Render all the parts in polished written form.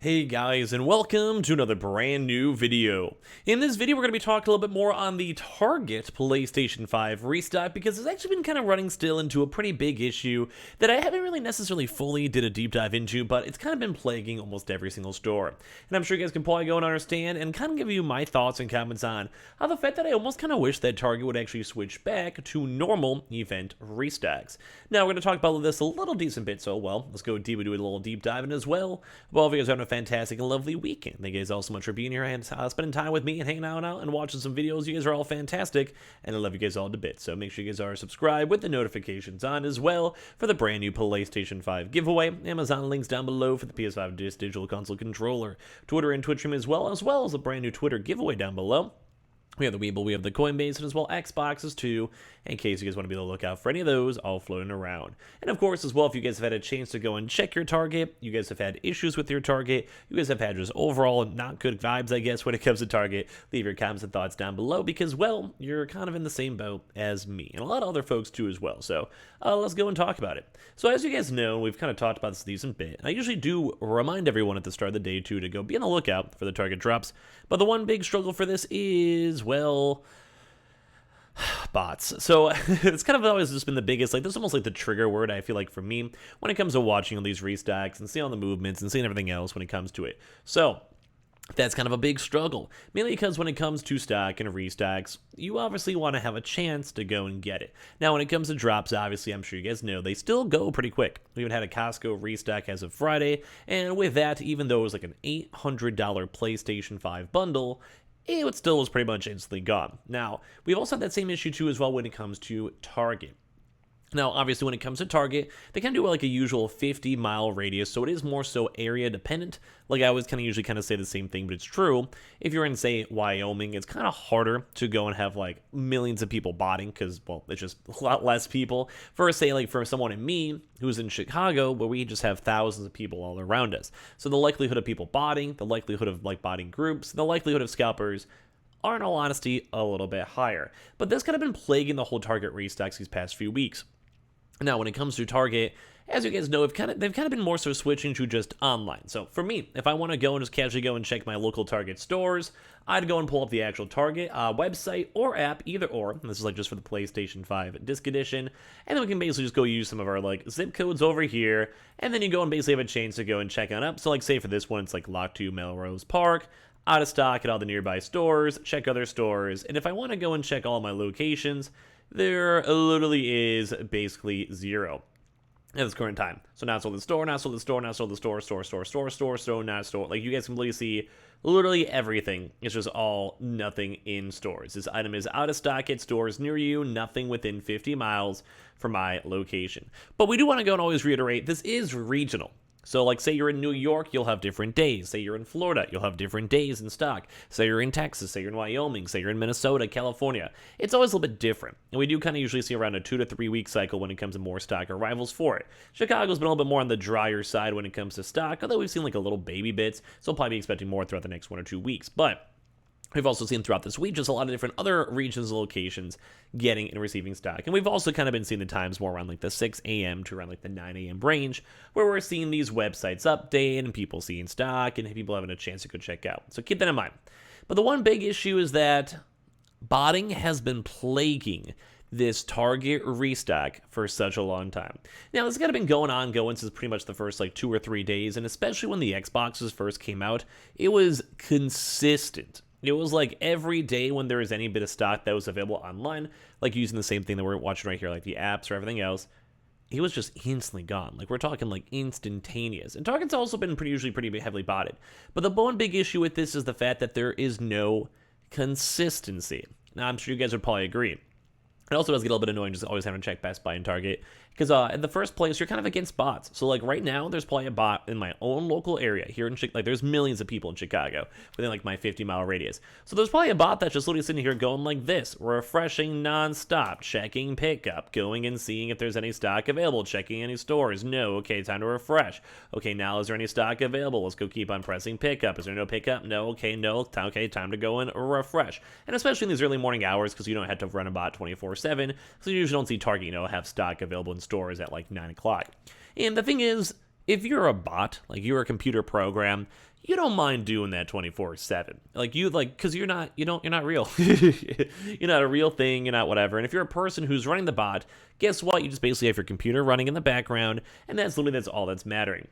Hey guys, and welcome to another brand new video. In this video, we're going to be talking a little bit more on the Target PlayStation 5 restock because it's actually been kind of running still into a pretty big issue that I haven't really necessarily fully did a deep dive into, but it's kind of been plaguing almost every single store. And I'm sure you guys can probably go and understand and kind of give you my thoughts and comments on how the fact that I almost kind of wish that Target would actually switch back to normal event restocks. Now, we're going to talk about this a little decent bit, so well, let's go deep into a little deep dive in as well. Well, if you guys are having a fantastic and lovely weekend. Thank you guys all so much for being here and spending time with me and hanging out and watching some videos. You guys are all fantastic, and I love you guys all to bits. So make sure you guys are subscribed with the notifications on as well for the brand new PlayStation 5 giveaway. Amazon links down below for the PS5 Digital Console controller, Twitter and Twitch stream as well as a brand new Twitter giveaway down below. We have the Weeble, we have the Coinbase, and as well Xboxes too, in case you guys want to be on the lookout for any of those all floating around. And of course, as well, if you guys have had a chance to go and check your Target, you guys have had issues with your Target, you guys have had just overall not good vibes, I guess, when it comes to Target, leave your comments and thoughts down below because, well, you're kind of in the same boat as me, and a lot of other folks too as well. So let's go and talk about it. So as you guys know, we've kind of talked about this a decent bit, and I usually do remind everyone at the start of the day too to go be on the lookout for the Target drops, but the one big struggle for this is, well, bots. So it's kind of always just been the biggest, like, this is almost like the trigger word, I feel like, for me when it comes to watching all these restocks and seeing all the movements and seeing everything else when it comes to it. So that's kind of a big struggle, mainly because when it comes to stock and restocks, you obviously want to have a chance to go and get it. Now, when it comes to drops, obviously, I'm sure you guys know, they still go pretty quick. We even had a Costco restock as of Friday, and with that, even though it was like an $800 PlayStation 5 bundle, it still was pretty much instantly gone. Now, we've also had that same issue too as well when it comes to Target. Now, obviously, when it comes to Target, they kind of do like a usual 50-mile radius, so it is more so area dependent. Like I always kind of usually kind of say the same thing, but it's true. If you're in, say, Wyoming, it's kind of harder to go and have like millions of people botting because, well, it's just a lot less people. For, say, like for someone and me who's in Chicago, where we just have thousands of people all around us. So the likelihood of people botting, the likelihood of like botting groups, the likelihood of scalpers are, in all honesty, a little bit higher. But this kind of been plaguing the whole Target restocks these past few weeks. Now, when it comes to Target, as you guys know, they've kind of been more so switching to just online. So for me, if I want to go and just casually go and check my local Target stores, I'd go and pull up the actual Target website or app, either or. And this is like just for the PlayStation 5 Disc Edition. And then we can basically just go use some of our like zip codes over here. And then you go and basically have a chance to go and check on up. So like say for this one, it's like Lot 2 Melrose Park, out of stock at all the nearby stores, check other stores. And if I want to go and check all my locations, there literally is basically zero at this current time. So now it's sold the store, now sold the store, now sold the store, store, not store. Like you guys can literally see literally everything. It's just all nothing in stores. This item is out of stock at stores near you, nothing within 50 miles from my location. But we do want to go and always reiterate, this is regional. So, like, say you're in New York, you'll have different days. Say you're in Florida, you'll have different days in stock. Say you're in Texas, say you're in Wyoming, say you're in Minnesota, California. It's always a little bit different. And we do kind of usually see around a 2 to 3 week cycle when it comes to more stock arrivals for it. Chicago's been a little bit more on the drier side when it comes to stock, although we've seen like a little baby bits, so we'll probably be expecting more throughout the next 1 or 2 weeks. But we've also seen throughout this week just a lot of different other regions and locations getting and receiving stock. And we've also kind of been seeing the times more around like the 6 a.m. to around like the 9 a.m. range, where we're seeing these websites update and people seeing stock and people having a chance to go check out. So keep that in mind. But the one big issue is that botting has been plaguing this Target restock for such a long time. Now, this has kind of been going since pretty much the first like 2 or 3 days, and especially when the Xboxes first came out, it was consistent. It was like every day when there was any bit of stock that was available online, like using the same thing that we're watching right here, like the apps or everything else, it was just instantly gone. Like we're talking like instantaneous. And Target's also been usually pretty heavily botted. But the one big issue with this is the fact that there is no consistency. Now, I'm sure you guys would probably agree. It also does get a little bit annoying just always having to check Best Buy and Target because in the first place, you're kind of against bots. So like right now, there's probably a bot in my own local area here in Chicago. Like there's millions of people in Chicago within like my 50-mile radius. So there's probably a bot that's just literally sitting here going like this, refreshing nonstop, checking pickup, going and seeing if there's any stock available, checking any stores. No, okay, time to refresh. Okay, now is there any stock available? Let's go keep on pressing pickup. Is there no pickup? No, okay, no. Okay, time to go and refresh. And especially in these early morning hours because you don't have to run a bot 24/7, so you usually don't see Target, have stock available in stores at like 9 o'clock. And the thing is, if you're a bot, like you're a computer program, you don't mind doing that 24/7. Like you like cuz you're not real. You're not a real thing, you're not whatever. And if you're a person who's running the bot, guess what? You just basically have your computer running in the background, and that's all that's mattering.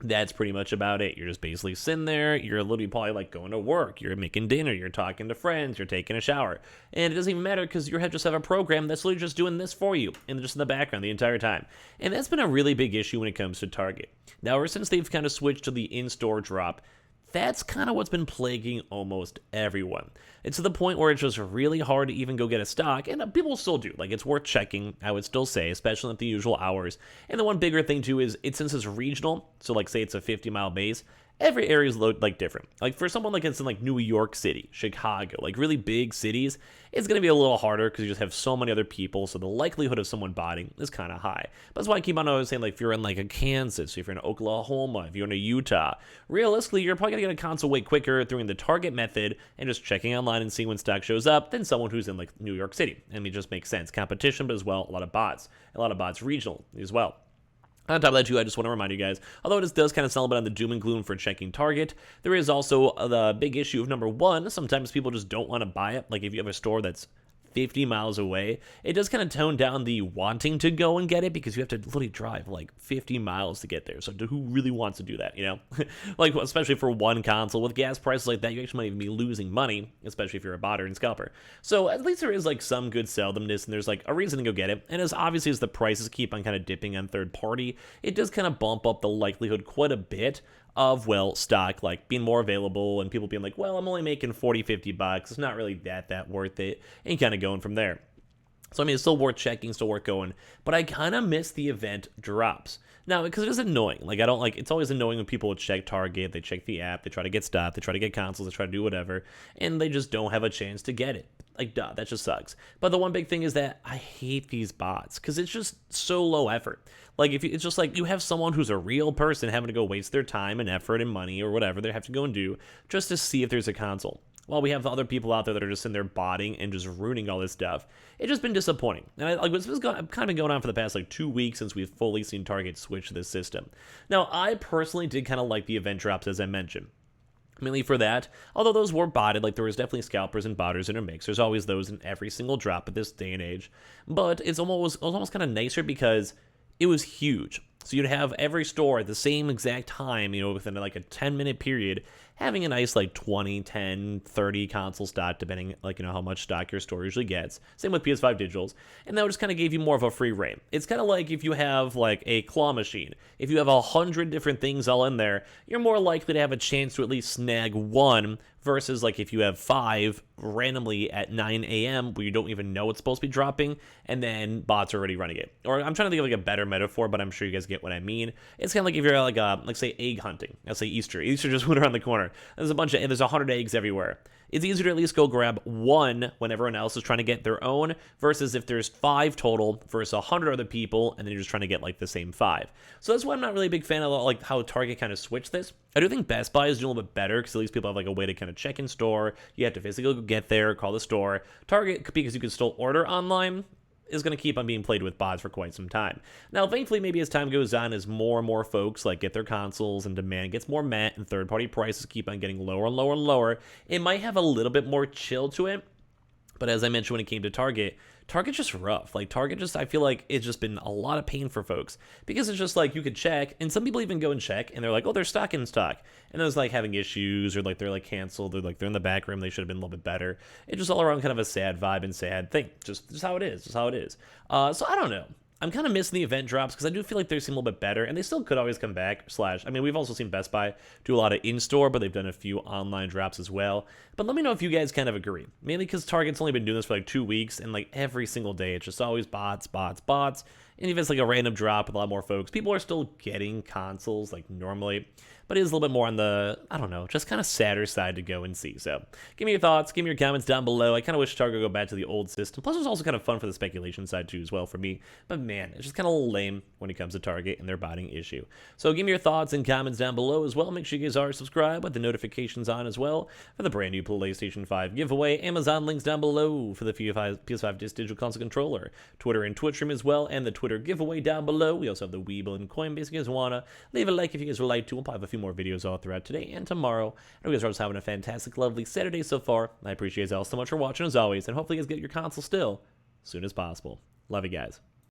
That's pretty much about it. You're just basically sitting there. You're literally probably like going to work. You're making dinner. You're talking to friends. You're taking a shower. And it doesn't even matter because you just have a program that's literally just doing this for you and just in the background the entire time. And that's been a really big issue when it comes to Target. Now, ever since they've kind of switched to the in-store drop, that's kind of what's been plaguing almost everyone. It's to the point where it's just really hard to even go get a stock, and people still do. Like, it's worth checking, I would still say, especially at the usual hours. And the one bigger thing, too, is since it's regional, so, like, say it's a 50-mile base, every area is like different. Like for someone like it's in like New York City, Chicago, like really big cities, it's going to be a little harder because you just have so many other people. So the likelihood of someone botting is kind of high. But that's why I keep on always saying, like, if you're in like a Kansas, if you're in Oklahoma, if you're in a Utah, realistically, you're probably going to get a console way quicker doing the Target method and just checking online and seeing when stock shows up than someone who's in like New York City. I mean, it just makes sense. Competition, but as well, a lot of bots regional as well. On top of that, too, I just want to remind you guys, although it does kind of sound a bit on the doom and gloom for checking Target, there is also the big issue of number one, sometimes people just don't want to buy it. Like if you have a store that's 50 miles away, it does kind of tone down the wanting to go and get it because you have to literally drive like 50 miles to get there. So who really wants to do that, you know? Like, especially for one console with gas prices like that, you actually might even be losing money, especially if you're a botter and scalper. So at least there is like some good seldomness and there's like a reason to go get it. And as obviously as the prices keep on kind of dipping on third party, it does kind of bump up the likelihood quite a bit of, well, stock like being more available and people being like, well, I'm only making 40-50 bucks, it's not really that worth it, and kind of going from there. So I mean, it's still worth checking, still worth going, but I kind of miss the event drops now because it is annoying. Like, I don't like, it's always annoying when people check Target, they check the app, they try to get stuff, they try to get consoles, they try to do whatever, and they just don't have a chance to get it. Like, duh, that just sucks. But the one big thing is that I hate these bots because it's just so low effort. Like, it's just like you have someone who's a real person having to go waste their time and effort and money or whatever they have to go and do just to see if there's a console. While we have other people out there that are just in there botting and just ruining all this stuff, it's just been disappointing. And this has kind of been going on for the past like 2 weeks since we've fully seen Target switch to this system. Now, I personally did kind of like the event drops, as I mentioned. Mainly for that, although those were botted, like there was definitely scalpers and botters in a mix. There's always those in every single drop at this day and age. But it was almost kind of nicer because it was huge. So you'd have every store at the same exact time, you know, within like a 10-minute period, having a nice like 20, 10, 30 console stock, depending like, you know, how much stock your store usually gets. Same with PS5 Digitals. And that just kind of gave you more of a free reign. It's kind of like if you have like a claw machine. If you have 100 different things all in there, you're more likely to have a chance to at least snag one versus like if you have 5 randomly at 9 a.m. where you don't even know it's supposed to be dropping and then bots are already running it. Or I'm trying to think of like a better metaphor, but I'm sure you guys get what I mean. It's kind of like if you're like say egg hunting. Let's say Easter. Easter just went around the corner. There's 100 eggs everywhere. It's easier to at least go grab one when everyone else is trying to get their own versus if there's 5 total versus 100 other people and then you're just trying to get like the same 5. So that's why I'm not really a big fan of like how Target kind of switched this. I do think Best Buy is doing a little bit better because at least people have like a way to kind of check in store. You have to physically go get there, call the store. Target, because you can still order online, is going to keep on being played with bots for quite some time. Now, thankfully, maybe as time goes on, as more and more folks like get their consoles and demand gets more met and third-party prices keep on getting lower and lower and lower, it might have a little bit more chill to it. But as I mentioned when it came to Target's just rough. Like Target just, I feel like it's just been a lot of pain for folks because it's just like you could check and some people even go and check and they're like, oh, they're stock in stock. And there's like having issues or like they're like canceled or like they're in the back room. They should have been a little bit better. It's just all around kind of a sad vibe and sad thing. Just how it is. Just how it is. So I don't know. I'm kind of missing the event drops because I do feel like they seem a little bit better, and they still could always come back. I mean, we've also seen Best Buy do a lot of in-store, but they've done a few online drops as well. But let me know if you guys kind of agree. Mainly because Target's only been doing this for like 2 weeks, and like every single day, it's just always bots. And if it's like a random drop with a lot more folks, people are still getting consoles like normally. but it is a little bit more on the, I don't know, just kind of sadder side to go and see. So give me your thoughts, give me your comments down below. I kind of wish Target would go back to the old system. Plus, it was also kind of fun for the speculation side too as well for me. But man, it's just kind of lame when it comes to Target and their botting issue. So give me your thoughts and comments down below as well. Make sure you guys are subscribed with the notifications on as well for the brand new PlayStation 5 giveaway. Amazon links down below for the PS5 Digital Console Controller. Twitter and Twitch stream as well, and the Twitter giveaway down below. We also have the Weeble and Coinbase if you guys wanna. Leave a like if you guys would like to. We'll probably have a few more videos all throughout today and tomorrow. And you guys are just having a fantastic, lovely Saturday so far. I appreciate you guys all so much for watching as always, and hopefully you guys get your console still as soon as possible. Love you guys.